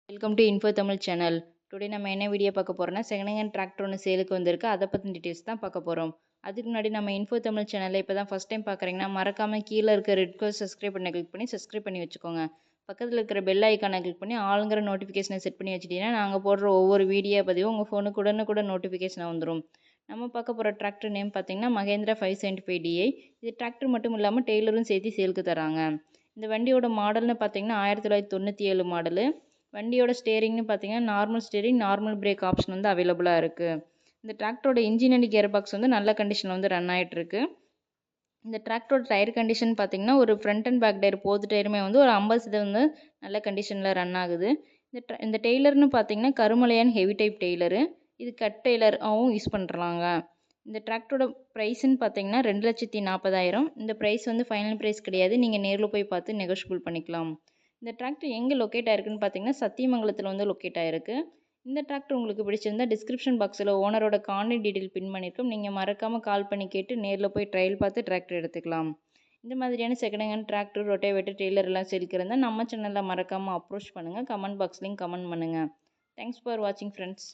Welcome to info Tamil channel. Today நம்ம என்ன video பார்க்க போறோம்னா செகண்ட் ஹேண்ட் டிராக்டர் ஒன்று சேலுக்கு வந்திருக்கு. அதை பற்றின டீட்டெயில்ஸ் தான் பார்க்க போகிறோம். அதுக்கு முன்னாடி நம்ம இன்ஃபோ தமிழ் சேனலை இப்போ தான் ஃபஸ்ட் டைம் பார்க்குறீங்கன்னா மறக்காமல் கீழே இருக்க ரெட் கலர் சப்ஸ்கிரைப் பண்ண கிளிக் பண்ணி சப்ஸ்கிரைப் பண்ணி வச்சுக்கோங்க. பக்கத்தில் இருக்கிற பெல் ஐக்கானை கிளிக் பண்ணி ஆளுங்கிற நோட்டிஃபிகேஷனை செட் பண்ணி வச்சுட்டீங்கன்னா நாங்கள் போடுற ஒவ்வொரு வீடியோ பதிவும் உங்கள் ஃபோனுக்கு உடனுக்குடன் நோட்டிஃபிகேஷன் வந்துடும். நம்ம பார்க்க போகிற டிராக்டர் நேம் பார்த்தீங்கன்னா மகேந்திரா 575DI. இது டிராக்டர் மட்டும் இல்லாமல் டெய்லரும் சேர்த்து சேலுக்கு தராங்க. இந்த வண்டியோட மாடல்னு பார்த்தீங்கன்னா 1997 மாடலு. வண்டியோட ஸ்டேரிங்னு பார்த்தீங்கன்னா normal steering, normal break option வந்து அவைலபிளாக இருக்குது. இந்த டிராக்டரோட இன்ஜின் அண்ட் கியர் பாக்ஸ் வந்து நல்ல கண்டிஷனில் வந்து ரன் ஆகிட்டு இருக்கு. இந்த டிராக்டரோட டயர் கண்டிஷன் பார்த்தீங்கன்னா ஒரு ஃப்ரண்ட் அண்ட் பேக் டயர் போது டயருமே வந்து ஒரு 50% வந்து நல்ல கண்டிஷனில் ரன் ஆகுது. இந்த டெய்லர்னு பார்த்தீங்கன்னா கருமலையான் ஹெவி டைப் டெய்லரு. இது கட் டெய்லராகவும் யூஸ் பண்ணுறாங்க. இந்த டிராக்டரோட ப்ரைஸ்ன்னு பார்த்தீங்கன்னா 2,40,000. இந்த ப்ரைஸ் வந்து ஃபைனல் ப்ரைஸ் கிடையாது. நீங்கள் நேரில் போய் பார்த்து நெகோஷியபிள் பண்ணிக்கலாம். இந்த டிராக்டர் எங்கே லொக்கேட் ஆயிருக்குன்னு பார்த்தீங்கன்னா சத்தியமங்கலத்தில் வந்து லொக்கேட் ஆயிருக்கு. இந்த டிராக்டர் உங்களுக்கு பிடிச்சிருந்தா டிஸ்கிரிப்ஷன் பாக்ஸில் ஓனரோட கான்டாக்ட் டீட்டெயில் பின் பண்ணியிருக்கோம். நீங்கள் மறக்காமல் கால் பண்ணி கேட்டு நேரில் போய் ட்ரையல் பார்த்து டிராக்டர் எடுத்துக்கலாம். இந்த மாதிரியான second hand tractor, rotavator, trailer எல்லாம் செலுக்கிறதா நம்ம சேனலில் மறக்காமல் அப்ரோச் பண்ணுங்கள். கமெண்ட் பாக்ஸ்லையும் கமெண்ட் பண்ணுங்கள். தேங்க்ஸ் ஃபார் வாட்சிங் ஃப்ரெண்ட்ஸ்.